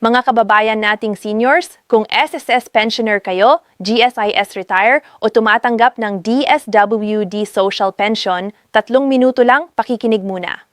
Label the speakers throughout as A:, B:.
A: Mga kababayan nating seniors, kung SSS pensioner kayo, GSIS retire o tumatanggap ng DSWD social pension, 3 minuto lang, pakikinig muna.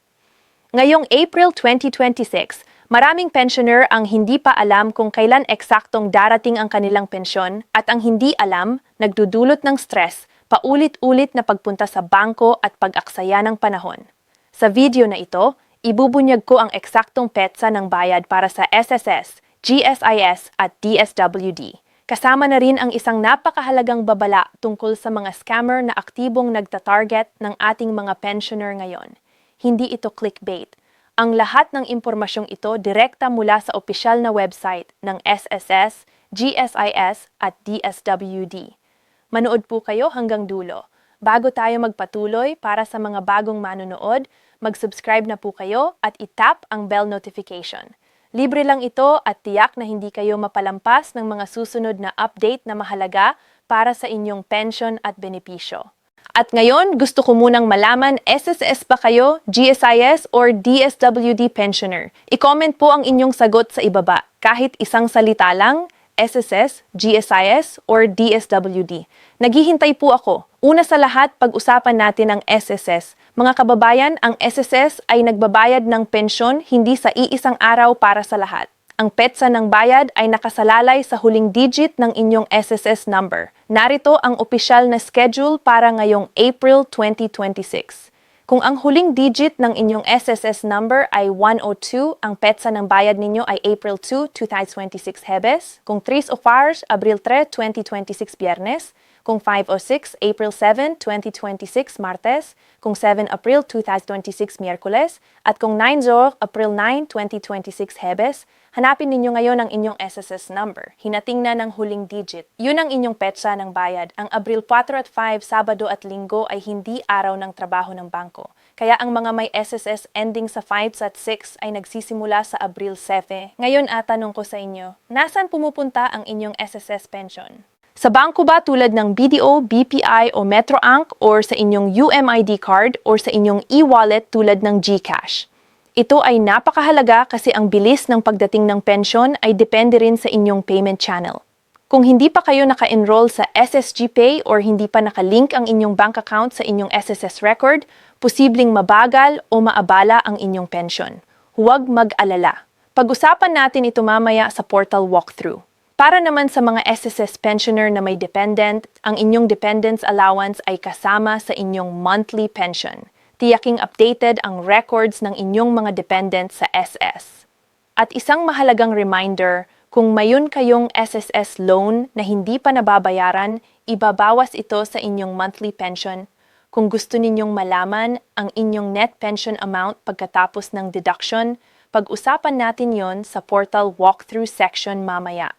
A: Ngayong April 2026, maraming pensioner ang hindi pa alam kung kailan eksaktong darating ang kanilang pensyon at ang hindi alam, nagdudulot ng stress, paulit-ulit na pagpunta sa bangko at pag-aksaya ng panahon. Sa video na ito, ibubunyag ko ang eksaktong petsa ng bayad para sa SSS, GSIS at DSWD. Kasama na rin ang isang napakahalagang babala tungkol sa mga scammer na aktibong nagtatarget ng ating mga pensioner ngayon. Hindi ito clickbait. Ang lahat ng impormasyong ito direkta mula sa opisyal na website ng SSS, GSIS at DSWD. Manood po kayo hanggang dulo. Bago tayo magpatuloy, para sa mga bagong manonood, mag-subscribe na po kayo at itap ang bell notification. Libre lang ito at tiyak na hindi kayo mapalampas ng mga susunod na update na mahalaga para sa inyong pension at benepisyo. At ngayon, gusto ko munang malaman, SSS ba kayo, GSIS or DSWD pensioner? I-comment po ang inyong sagot sa ibaba. Kahit isang salita lang, SSS, GSIS, or DSWD. Naghihintay po ako. Una sa lahat, pag-usapan natin ang SSS. Mga kababayan, ang SSS ay nagbabayad ng pensyon hindi sa iisang araw para sa lahat. Ang petsa ng bayad ay nakasalalay sa huling digit ng inyong SSS number. Narito ang opisyal na schedule para ngayong April 2026. Kung ang huling digit ng inyong SSS number ay 102, ang petsa ng bayad ninyo ay April 2, 2026 Hebes. Kung 3 o 4, Abril 3, 2026 Biyernes. Kung 506, April 7, 2026 Martes. Kung 7 April 2026 Miyerkules. At kung 9 April 9, 2026 Hebes, hanapin ninyo ngayon ang inyong SSS number. Hinating na ng huling digit. Yun ang inyong petsa ng bayad. Ang Abril 4 at 5, Sabado at Linggo ay hindi araw ng trabaho ng bangko. Kaya ang mga may SSS ending sa 5 at 6 ay nagsisimula sa Abril 7. Ngayon tanong ko sa inyo, nasaan pumupunta ang inyong SSS pension? Sa bangko ba tulad ng BDO, BPI o Metroank or sa inyong UMID card or sa inyong e-wallet tulad ng GCash? Ito ay napakahalaga kasi ang bilis ng pagdating ng pensyon ay depende rin sa inyong payment channel. Kung hindi pa kayo naka-enroll sa SSG Pay or hindi pa nakalink ang inyong bank account sa inyong SSS record, posibleng mabagal o maabala ang inyong pensyon. Huwag mag-alala. Pag-usapan natin ito mamaya sa portal walkthrough. Para naman sa mga SSS pensioner na may dependent, ang inyong dependents allowance ay kasama sa inyong monthly pension. Tiyaking updated ang records ng inyong mga dependents sa SS. At isang mahalagang reminder, kung mayon kayong SSS loan na hindi pa nababayaran, ibabawas ito sa inyong monthly pension. Kung gusto ninyong malaman ang inyong net pension amount pagkatapos ng deduction, pag-usapan natin yon sa portal walkthrough section mamaya.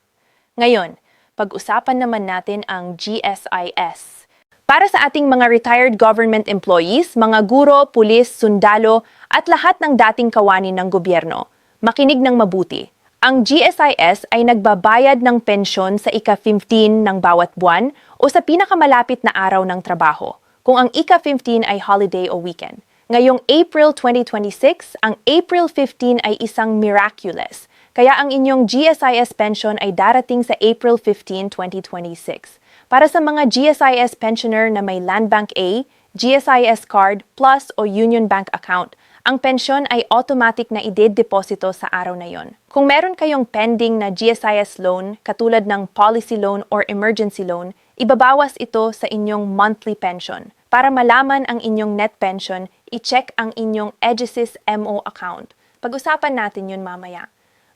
A: Ngayon, pag-usapan naman natin ang GSIS. Para sa ating mga retired government employees, mga guro, pulis, sundalo, at lahat ng dating kawani ng gobyerno, makinig ng mabuti. Ang GSIS ay nagbabayad ng pensyon sa ika-15 ng bawat buwan o sa pinakamalapit na araw ng trabaho, kung ang ika-15 ay holiday o weekend. Ngayong April 2026, ang April 15 ay isang miraculous. Kaya ang inyong GSIS pension ay darating sa April 15, 2026. Para sa mga GSIS pensioner na may Land Bank A, GSIS card, Plus o Union Bank account, ang pensyon ay automatic na ide-deposito sa araw na yon. Kung meron kayong pending na GSIS loan, katulad ng policy loan or emergency loan, ibabawas ito sa inyong monthly pension. Para malaman ang inyong net pension, i-check ang inyong EGSIS MO account. Pag-usapan natin yun mamaya.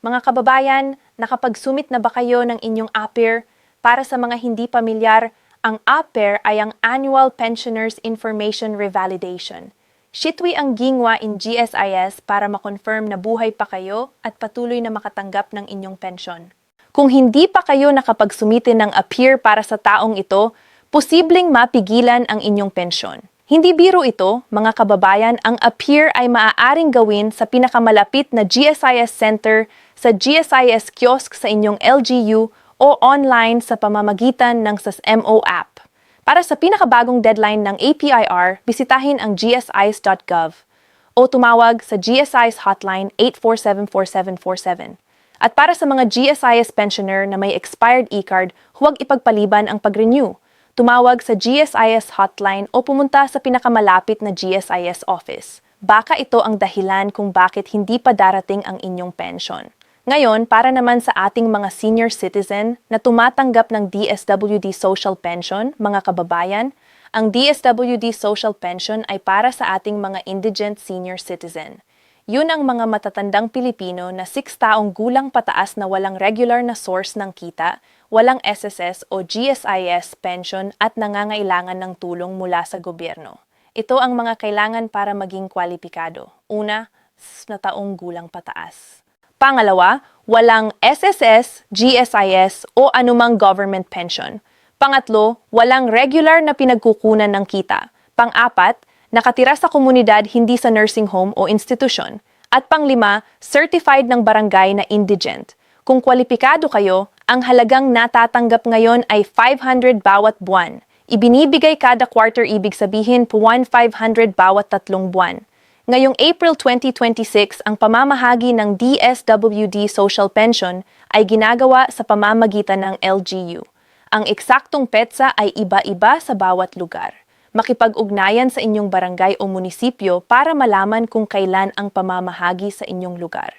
A: Mga kababayan, nakapagsumit na ba kayo ng inyong APIR? Para sa mga hindi pamilyar, ang APIR ay ang Annual Pensioners Information Revalidation. Sitwi ang gingwa in GSIS para makonfirm na buhay pa kayo at patuloy na makatanggap ng inyong pensyon. Kung hindi pa kayo nakapagsumite ng APIR para sa taong ito, posibleng mapigilan ang inyong pensyon. Hindi biro ito, mga kababayan, ang APIR ay maaaring gawin sa pinakamalapit na GSIS Center, sa GSIS kiosk sa inyong LGU o online sa pamamagitan ng SASMO app. Para sa pinakabagong deadline ng APIR, bisitahin ang gsis.gov o tumawag sa GSIS hotline 847-4747. At para sa mga GSIS pensioner na may expired e-card, huwag ipagpaliban ang pag-renew. Tumawag sa GSIS hotline o pumunta sa pinakamalapit na GSIS office. Baka ito ang dahilan kung bakit hindi pa darating ang inyong pension. Ngayon, para naman sa ating mga senior citizen na tumatanggap ng DSWD Social Pension, mga kababayan, ang DSWD Social Pension ay para sa ating mga indigent senior citizen. Yun ang mga matatandang Pilipino na 6 taong gulang pataas na walang regular na source ng kita, walang SSS o GSIS pension at nangangailangan ng tulong mula sa gobyerno. Ito ang mga kailangan para maging kwalipikado. Una, na taong gulang pataas. Pangalawa, walang SSS, GSIS o anumang government pension. Pangatlo, walang regular na pinagkukunan ng kita. Pang-apat, nakatira sa komunidad hindi sa nursing home o institusyon. At panglima, certified ng barangay na indigent. Kung kwalipikado kayo, ang halagang natatanggap ngayon ay 500 bawat buwan. Ibinibigay kada quarter, ibig sabihin 1,500 bawat 3 buwan. Ngayong April 2026, ang pamamahagi ng DSWD Social Pension ay ginagawa sa pamamagitan ng LGU. Ang eksaktong petsa ay iba-iba sa bawat lugar. Makipag-ugnayan sa inyong barangay o munisipyo para malaman kung kailan ang pamamahagi sa inyong lugar.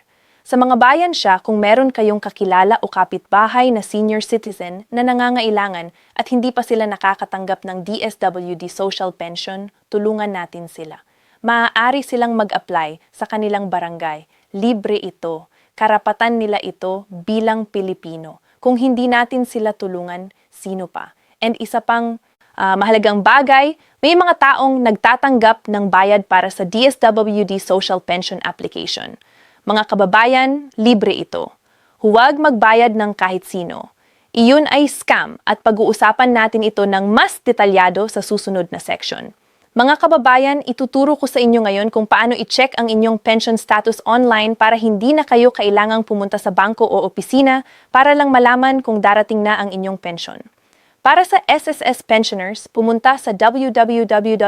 A: Sa mga bayan siya, kung meron kayong kakilala o kapitbahay na senior citizen na nangangailangan at hindi pa sila nakakatanggap ng DSWD Social Pension, tulungan natin sila. Maaari silang mag-apply sa kanilang barangay. Libre ito. Karapatan nila ito bilang Pilipino. Kung hindi natin sila tulungan, sino pa? And isa pang mahalagang bagay, may mga taong nagtatanggap ng bayad para sa DSWD Social Pension application. Mga kababayan, libre ito. Huwag magbayad ng kahit sino. Iyon ay scam at pag-uusapan natin ito ng mas detalyado sa susunod na section. Mga kababayan, ituturo ko sa inyo ngayon kung paano i-check ang inyong pension status online para hindi na kayo kailangang pumunta sa bangko o opisina para lang malaman kung darating na ang inyong pension. Para sa SSS pensioners, pumunta sa www.ss.gov.ph.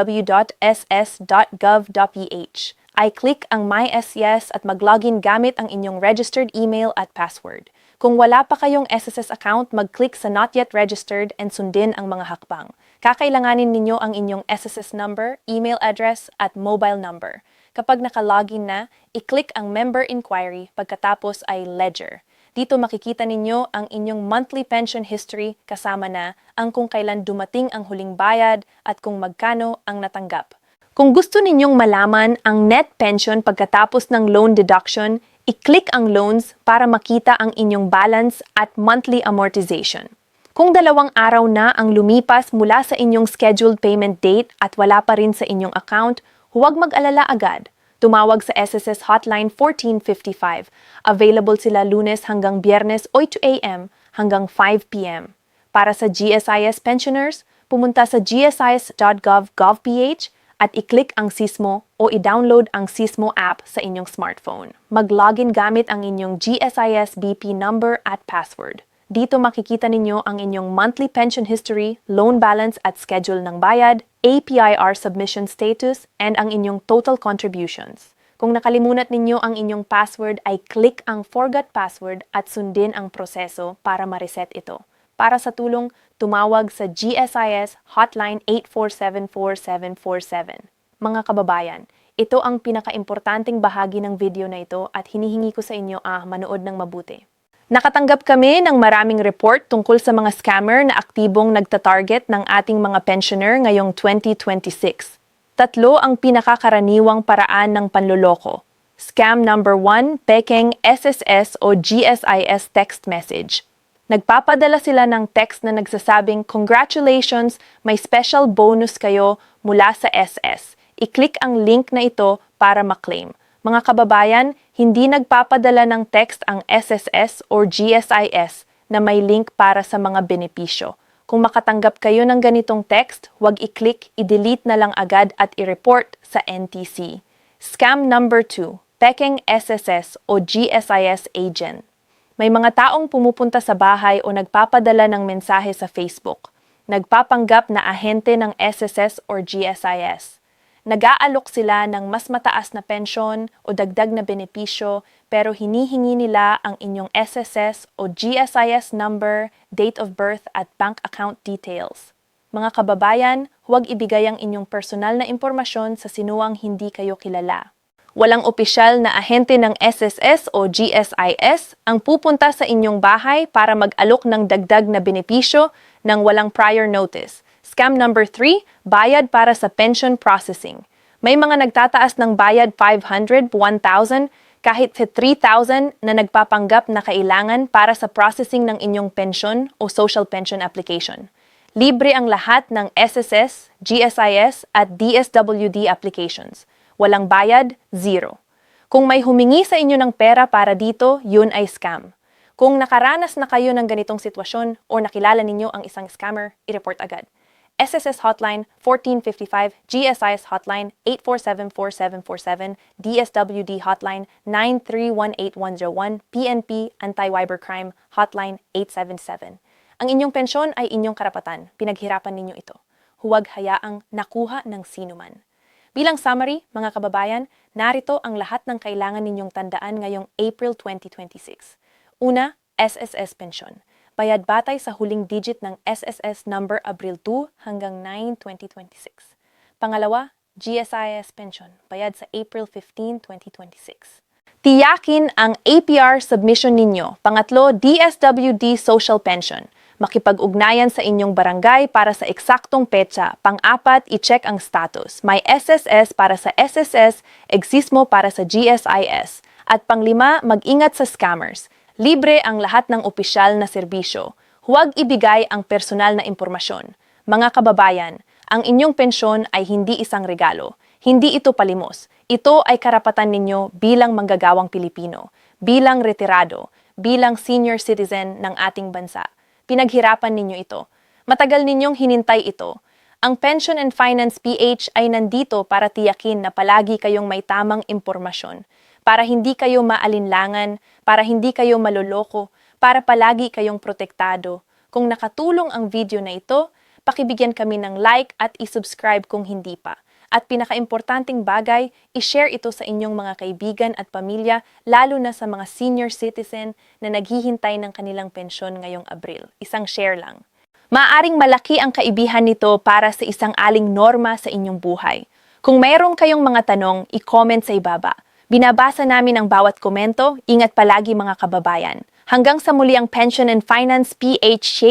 A: I-click ang MySES at mag-login gamit ang inyong registered email at password. Kung wala pa kayong SSS account, mag-click sa Not Yet Registered and sundin ang mga hakbang. Kakailanganin ninyo ang inyong SSS number, email address at mobile number. Kapag naka-login na, i-click ang Member Inquiry pagkatapos ay Ledger. Dito makikita ninyo ang inyong monthly pension history kasama na ang kung kailan dumating ang huling bayad at kung magkano ang natanggap. Kung gusto ninyong malaman ang net pension pagkatapos ng loan deduction, i-click ang loans para makita ang inyong balance at monthly amortization. Kung 2 araw na ang lumipas mula sa inyong scheduled payment date at wala pa rin sa inyong account, huwag mag-alala agad. Tumawag sa SSS Hotline 1455. Available sila Lunes hanggang Biyernes 8 a.m. hanggang 5 p.m. Para sa GSIS pensioners, pumunta sa gsis.gov.ph at i-click ang Sismo o i-download ang Sismo app sa inyong smartphone. Mag-login gamit ang inyong GSIS BP number at password. Dito makikita ninyo ang inyong monthly pension history, loan balance at schedule ng bayad, APIR submission status, and ang inyong total contributions. Kung nakalimutan ninyo ang inyong password, ay click ang Forgot Password at sundin ang proseso para ma-reset ito. Para sa tulong, tumawag sa GSIS Hotline 8474747. Mga kababayan, ito ang pinaka-importanting bahagi ng video na ito at hinihingi ko sa inyo manood ng mabuti. Nakatanggap kami ng maraming report tungkol sa mga scammer na aktibong nagtatarget ng ating mga pensioner ngayong 2026. 3 ang pinakakaraniwang paraan ng panloloko. Scam number 1, pekeng SSS o GSIS text message. Nagpapadala sila ng text na nagsasabing, "Congratulations, may special bonus kayo mula sa SS." I-click ang link na ito para maklaim. Mga kababayan, hindi nagpapadala ng text ang SSS or GSIS na may link para sa mga benepisyo. Kung makatanggap kayo ng ganitong text, huwag i-click, i-delete na lang agad at i-report sa NTC. Scam number 2, pekeng SSS o GSIS agent. May mga taong pumupunta sa bahay o nagpapadala ng mensahe sa Facebook. Nagpapanggap na ahente ng SSS or GSIS. Nag-aalok sila ng mas mataas na pensyon o dagdag na benepisyo pero hinihingi nila ang inyong SSS o GSIS number, date of birth at bank account details. Mga kababayan, huwag ibigay ang inyong personal na impormasyon sa sinuwang hindi kayo kilala. Walang opisyal na ahente ng SSS o GSIS ang pupunta sa inyong bahay para mag-alok ng dagdag na benepisyo ng walang prior notice. Scam number 3, bayad para sa pension processing. May mga nagtataas ng bayad 500, 1,000, kahit 3,000 na nagpapanggap na kailangan para sa processing ng inyong pension o social pension application. Libre ang lahat ng SSS, GSIS at DSWD applications. Walang bayad, zero. Kung may humingi sa inyo ng pera para dito, yun ay scam. Kung nakaranas na kayo ng ganitong sitwasyon o nakilala ninyo ang isang scammer, i-report agad. SSS Hotline 1455, GSIS Hotline 8474747, DSWD Hotline 9318101, PNP Anti-Cybercrime Hotline 877. Ang inyong pensyon ay inyong karapatan. Pinaghirapan ninyo ito. Huwag hayaang nakuha ng sinuman. Bilang summary, mga kababayan, narito ang lahat ng kailangan ninyong tandaan ngayong April 2026. Una, SSS Pensyon. Bayad batay sa huling digit ng SSS number Abril 2 hanggang 9, 2026. Pangalawa, GSIS Pension. Bayad sa April 15, 2026. Tiyakin ang APR submission ninyo. Pangatlo, DSWD Social Pension. Makipag-ugnayan sa inyong barangay para sa eksaktong petsa. Pang-apat, i-check ang status. May SSS para sa SSS, Exismo para sa GSIS. At panglima, mag-ingat sa scammers. Libre ang lahat ng opisyal na serbisyo. Huwag ibigay ang personal na impormasyon. Mga kababayan, ang inyong pensyon ay hindi isang regalo. Hindi ito palimos. Ito ay karapatan ninyo bilang manggagawang Pilipino, bilang retirado, bilang senior citizen ng ating bansa. Pinaghirapan ninyo ito. Matagal ninyong hinintay ito. Ang Pension and Finance PH ay nandito para tiyakin na palagi kayong may tamang impormasyon. Para hindi kayo maalinlangan, para hindi kayo maloloko, para palagi kayong protektado. Kung nakatulong ang video na ito, pakibigyan kami ng like at isubscribe kung hindi pa. At pinakaimportanteng bagay, ishare ito sa inyong mga kaibigan at pamilya, lalo na sa mga senior citizen na naghihintay ng kanilang pensyon ngayong Abril. Isang share lang. Maaring malaki ang kaibihan nito para sa isang aling norma sa inyong buhay. Kung mayroon kayong mga tanong, i-comment sa ibaba. Binabasa namin ang bawat komento. Ingat palagi mga kababayan. Hanggang sa muli ang Pension and Finance PH.